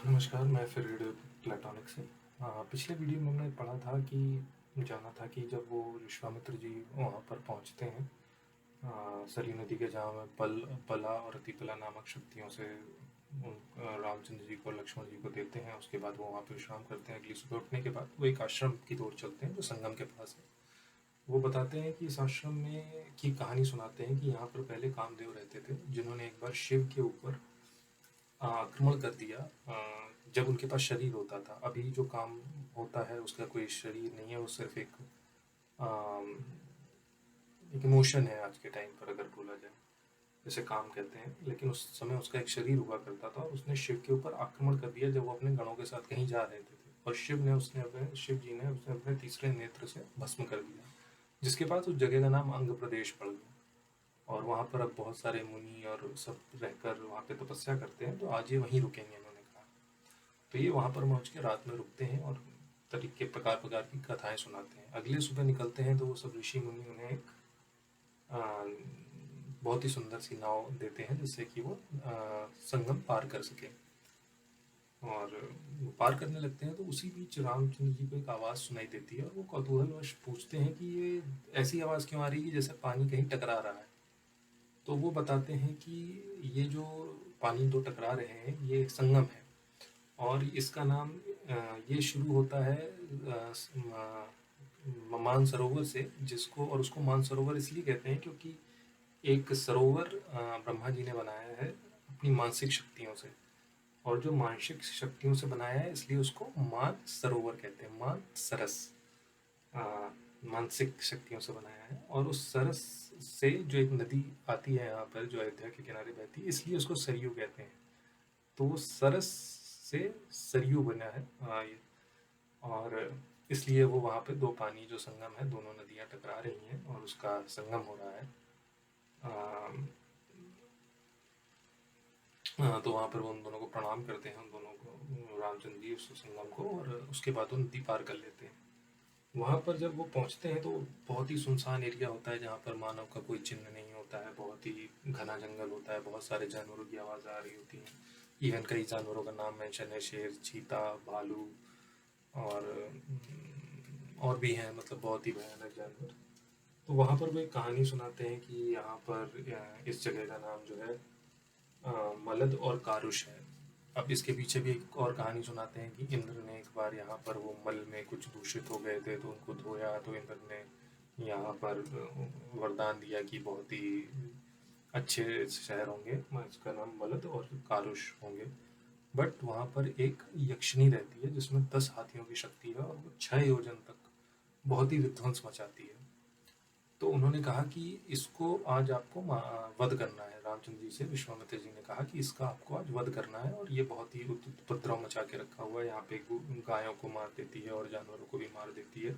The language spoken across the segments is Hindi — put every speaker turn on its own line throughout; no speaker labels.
नमस्कार, मैं फिर प्लेटोनिक से। पिछले वीडियो में हमने पढ़ा था कि जाना था कि जब वो विश्वामित्र जी वहाँ पर पहुँचते हैं सरयू नदी के, जहाँ में बला और अतिबला नामक शक्तियों से रामचंद्र जी को लक्ष्मण जी को देते हैं। उसके बाद वो वहाँ पर विश्राम करते हैं। अगली सुबह उठने के बाद वो एक आश्रम की ओर चलते हैं जो संगम के पास है। वो बताते हैं कि इस आश्रम में की कहानी सुनाते हैं कि यहाँ पर पहले कामदेव रहते थे, जिन्होंने एक बार शिव के ऊपर आक्रमण कर दिया। जब उनके पास शरीर होता था। अभी जो काम होता है उसका कोई शरीर नहीं है, वो सिर्फ एक इमोशन है आज के टाइम पर, अगर बोला जाए जैसे काम कहते हैं। लेकिन उस समय उसका एक शरीर हुआ करता था और उसने शिव के ऊपर आक्रमण कर दिया जब वो अपने गणों के साथ कहीं जा रहे थे। और शिव जी ने उसने अपने तीसरे नेत्र से भस्म कर दिया, जिसके बाद उस जगह का नाम अंग प्रदेश पड़ गया। और वहाँ पर अब बहुत सारे मुनि और सब रहकर वहाँ पे तपस्या करते हैं, तो आज ये वहीं रुकेंगे, इन्होंने कहा। तो ये वहाँ पर पहुँच के रात में रुकते हैं और तरीके प्रकार प्रकार की कथाएं सुनाते हैं। अगले सुबह निकलते हैं तो वो सब ऋषि मुनि उन्हें एक आ, बहुत ही सुंदर सी नाव देते हैं, जिससे कि वो संगम पार कर सके। और वो पार करने लगते हैं तो उसी बीच रामचंद्र जी को एक आवाज़ सुनाई देती है और वो कौतूहलवश पूछते हैं कि ये ऐसी आवाज़ क्यों आ रही है जैसे पानी कहीं टकरा रहा है। तो वो बताते हैं कि ये जो पानी दो टकरा रहे हैं ये एक संगम है। और इसका नाम ये शुरू होता है मानसरोवर से, जिसको और उसको मानसरोवर इसलिए कहते हैं क्योंकि एक सरोवर ब्रह्मा जी ने बनाया है अपनी मानसिक शक्तियों से। और जो मानसिक शक्तियों से बनाया है इसलिए उसको मान सरोवर कहते हैं। मान सरस आ, मानसिक शक्तियों से बनाया है। और उस सरस से जो एक नदी आती है यहाँ पर, जो अयोध्या के किनारे बहती है, इसलिए उसको सरयू कहते हैं। तो वो सरस से सरयू बना है ये। और इसलिए वो वहाँ पे दो पानी जो संगम है, दोनों नदियाँ टकरा रही हैं और उसका संगम हो रहा है। तो वहाँ पर वो उन दोनों को प्रणाम करते हैं, उन दोनों को, रामचंद्र जी उस संगम को, और उसके बाद वो नदी पार कर लेते हैं। वहाँ पर जब वो पहुँचते हैं तो बहुत ही सुनसान एरिया होता है, जहाँ पर मानव का कोई चिन्ह नहीं होता है। बहुत ही घना जंगल होता है, बहुत सारे जानवरों की आवाज़ आ रही होती है। इवन कई जानवरों का नाम मेंशन है, शेर, चीता, भालू और और भी हैं, मतलब बहुत ही भयानक जानवर। तो वहाँ पर वो एक कहानी सुनाते हैं कि यहाँ पर इस जगह का नाम जो है मलद और कारुष है। अब इसके पीछे भी एक और कहानी सुनाते हैं कि इंद्र ने एक बार यहाँ पर, वो मल में कुछ दूषित हो गए थे तो उनको धोया, तो इंद्र ने यहाँ पर वरदान दिया कि बहुत ही अच्छे शहर होंगे, इसका नाम मलद और कारुष होंगे। बट वहाँ पर एक यक्षिणी रहती है जिसमें 10 हाथियों की शक्ति है और वो 6 योजन तक बहुत ही विध्वंस मचाती है। तो उन्होंने कहा कि इसको आज आपको वध करना है। रामचंद्र जी से विश्वामित्र जी ने कहा कि इसका आपको आज वध करना है, और ये बहुत ही उपद्रव मचा के रखा हुआ है। यहाँ पे गायों को मार देती है और जानवरों को भी मार देती है,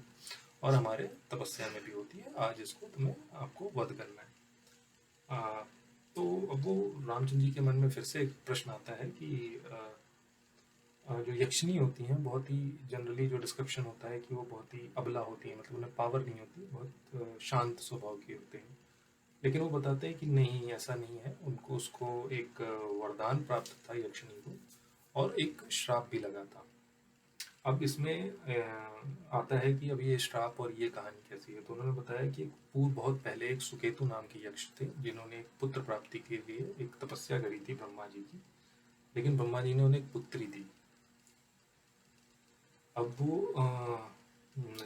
और हमारे तपस्या में भी होती है। आज इसको तुम्हें आपको वध करना है। आ, तो अब वो रामचंद्र जी के मन में फिर से एक प्रश्न आता है कि जो यक्षिणी होती हैं, बहुत ही जनरली जो डिस्क्रिप्शन होता है कि वो बहुत ही अबला होती हैं, मतलब उन्हें पावर नहीं होती, बहुत शांत स्वभाव की होते हैं। लेकिन वो बताते हैं कि नहीं, ऐसा नहीं है। उनको उसको एक वरदान प्राप्त था यक्षिणी को, और एक श्राप भी लगा था। अब इसमें आता है कि अब ये श्राप और ये कहानी कैसी है। तो उन्होंने बताया कि पूर्व बहुत पहले एक सुकेतु नाम के यक्ष थे, जिन्होंने एक पुत्र प्राप्ति के लिए एक तपस्या करी थी ब्रह्मा जी की। लेकिन ब्रह्मा जी ने उन्हें एक पुत्री दी। अब वो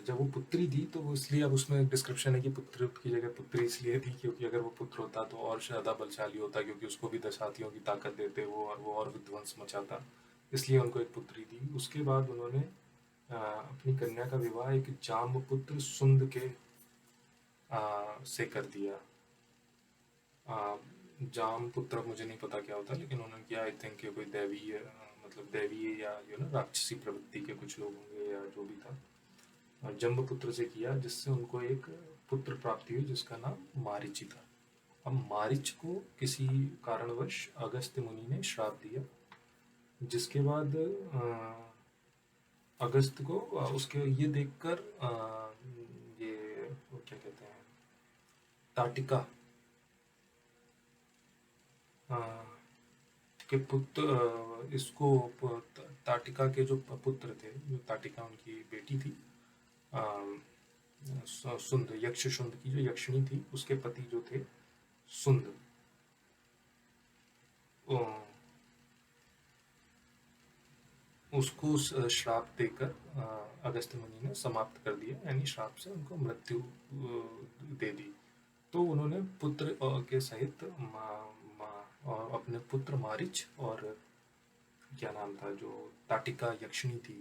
जब वो पुत्री दी तो वो इसलिए, अब उसमें डिस्क्रिप्शन है कि पुत्र की जगह पुत्री इसलिए थी क्योंकि अगर वो पुत्र होता तो और ज़्यादा बलशाली होता, क्योंकि उसको भी 10 हाथियों की ताकत देते वो, और वो और विध्वंस मचाता। इसलिए उनको एक पुत्री दी। उसके बाद उन्होंने अपनी कन्या का विवाह एक जामपुत्र सुंद के से कर दिया। जामपुत्र मुझे नहीं पता क्या होता, लेकिन उन्होंने किया, आई थिंक कोई दैवी मतलब दैवी या राक्षसी प्रवृत्ति के कुछ लोग होंगे या जो भी था। जम्बपुत्र से किया, जिससे उनको एक पुत्र प्राप्ति हुई जिसका नाम मारीची था। अब मारीच को किसी कारणवश अगस्त्य मुनि ने श्राप दिया, जिसके बाद अगस्त को उसके ये देखकर ये वो क्या कहते हैं, ताटिका, उसके पुत्र ताटिका के जो पुत्र थे, जो ताटिका उनकी बेटी थी, सुंद, यक्ष शुंद की जो यक्षिणी थी, उसके पति जो थे सुंद, उसको श्राप देकर अगस्त्य मुनि ने समाप्त कर दिया, यानी श्राप से उनको मृत्यु दे दी। तो उन्होंने पुत्र के सहित और अपने पुत्र मारिच और क्या नाम था जो ताटिका यक्षिणी थी,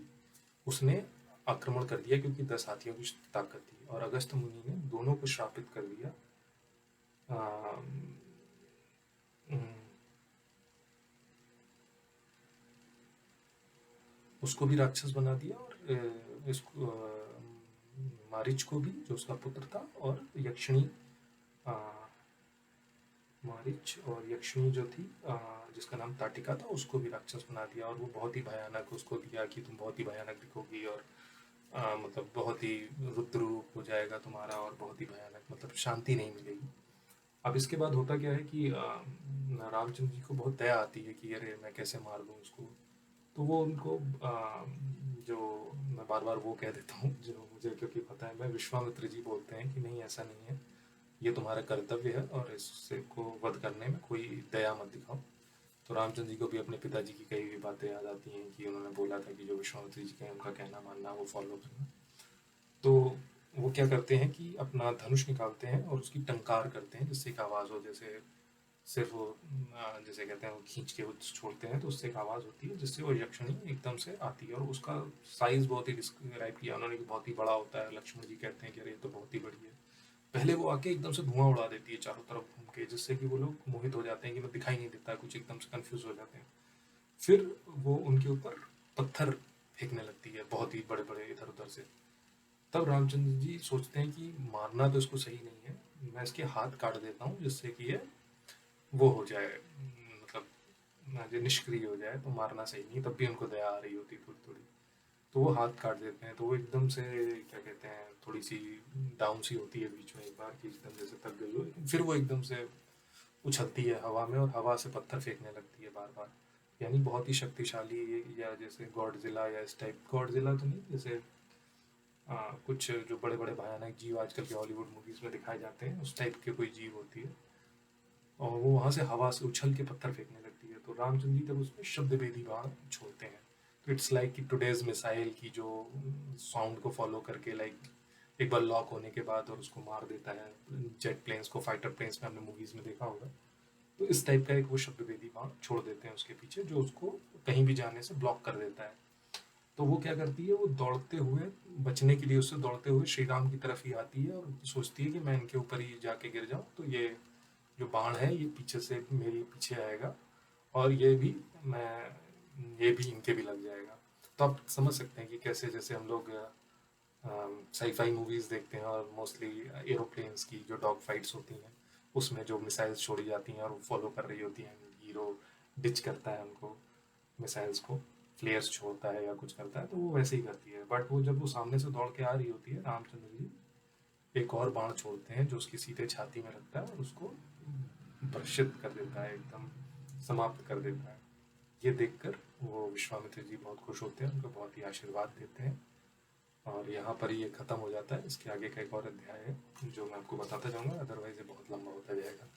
उसने आक्रमण कर दिया, क्योंकि 10 हाथियों की ताकत थी, और अगस्त्य मुनि ने दोनों को श्रापित कर दिया। उसको भी राक्षस बना दिया, और इसको मारिच को भी, जो उसका पुत्र था, और यक्षिणी मारिच और यक्षिणी जो थी, जिसका नाम ताटिका था, उसको भी राक्षस बना दिया, और वो बहुत ही भयानक उसको दिया कि तुम बहुत ही भयानक दिखोगी, और मतलब बहुत ही रुद्र रूप हो जाएगा तुम्हारा, और बहुत ही भयानक, मतलब शांति नहीं मिलेगी। अब इसके बाद होता क्या है कि रामचंद्र जी को बहुत दया आती है कि अरे मैं कैसे मार दूँ उसको। तो वो उनको जो मैं बार बार वो कह देता हूँ जो मुझे, क्योंकि पता है, मैं विश्वामित्र जी बोलते हैं कि नहीं, ऐसा नहीं है, ये तुम्हारा कर्तव्य है, और इससे को वध करने में कोई दया मत दिखाओ। तो रामचंद्र जी को भी अपने पिताजी की कई हुई बातें याद आती हैं कि उन्होंने बोला था कि जो विश्वामित्र जी का उनका कहना मानना, वो फॉलो करना। तो वो क्या करते हैं कि अपना धनुष निकालते हैं और उसकी टंकार करते हैं, जिससे एक आवाज़ हो, जैसे सिर्फ वो जैसे कहते हैं वो खींच के वो छोड़ते हैं, तो उससे एक आवाज़ होती है, जिससे वो यक्षिणी एकदम से आती है, और उसका साइज़ बहुत ही डिस्क्राइब किया उन्होंने कि बहुत ही बड़ा होता है। लक्ष्मण जी कहते हैं कि अरे ये तो बहुत ही बड़ी है। पहले वो आके एकदम से धुआं उड़ा देती है चारों तरफ घूम के, जिससे कि वो लोग मोहित हो जाते हैं कि मैं दिखाई नहीं देता कुछ, एकदम से कंफ्यूज हो जाते हैं। फिर वो उनके ऊपर पत्थर फेंकने लगती है, बहुत ही बड़े बड़े, इधर उधर से। तब रामचंद्र जी सोचते हैं कि मारना तो इसको सही नहीं है, मैं इसके हाथ काट देता हूँ, जिससे कि ये वो हो जाए, मतलब जो निष्क्रिय हो जाए, तो मारना सही नहीं। तब भी उनको दया आ रही होती थोड़ी थोड़ी, तो वो हाथ काट देते हैं। तो वो एकदम से क्या कहते हैं, थोड़ी सी डाउन सी होती है बीच में एक बार, कि एकदम जैसे थक गई हो, लेकिन फिर वो एकदम से उछलती है हवा में, और हवा से पत्थर फेंकने लगती है बार बार। यानी बहुत ही शक्तिशाली, या जैसे गॉडजिला, या इस टाइप, गॉडजिला तो नहीं, जैसे कुछ जो बड़े बड़े भयानक जीव आजकल के हॉलीवुड मूवीज में दिखाए जाते हैं, उस टाइप के कोई जीव होती है, और वो वहाँ से हवा से उछल के पत्थर फेंकने लगती है। तो रामचंद्र जी तब उसमें शब्द भेदी बाण छोड़ते हैं। तो इट्स लाइक कि टुडेज मिसाइल की जो साउंड को फॉलो करके, लाइक एक बार लॉक होने के बाद और उसको मार देता है, जेट प्लेन्स को, फाइटर प्लेन्स में हमने मूवीज में देखा होगा। तो इस टाइप का एक वो शब्द भेदी बाण छोड़ देते हैं उसके पीछे, जो उसको कहीं भी जाने से ब्लॉक कर देता है। तो वो क्या करती है, वो दौड़ते हुए, बचने के लिए उससे दौड़ते हुए श्री राम की तरफ ही आती है, और सोचती है कि मैं इनके ऊपर ही जाके गिर जाऊं, तो ये जो बाण है ये पीछे से मेरे पीछे आएगा, और ये भी इनके भी लग जाएगा। तो आप समझ सकते हैं कि कैसे, जैसे हम लोग साईफाई मूवीज देखते हैं, और मोस्टली एरोप्लेन्स की जो डॉग फाइट्स होती हैं, उसमें जो मिसाइल्स छोड़ी जाती हैं और वो फॉलो कर रही होती हैं, हीरो डिच करता है उनको, मिसाइल्स को फ्लेयर्स छोड़ता है या कुछ करता है, तो वो वैसे ही करती है। बट वो जब वो सामने से दौड़ के आ रही होती है, रामचंद्र जी एक और बाण छोड़ते हैं, जो उसकी सीधे छाती में लगता है, और उसको भ्रशित कर देता है, एकदम समाप्त कर देता है। ये देखकर वो विश्वामित्र जी बहुत खुश होते हैं, उनको बहुत ही आशीर्वाद देते हैं, और यहाँ पर ही ये खत्म हो जाता है। इसके आगे का एक और अध्याय है जो मैं आपको बताता जाऊंगा, अदरवाइज ये बहुत लंबा होता जाएगा।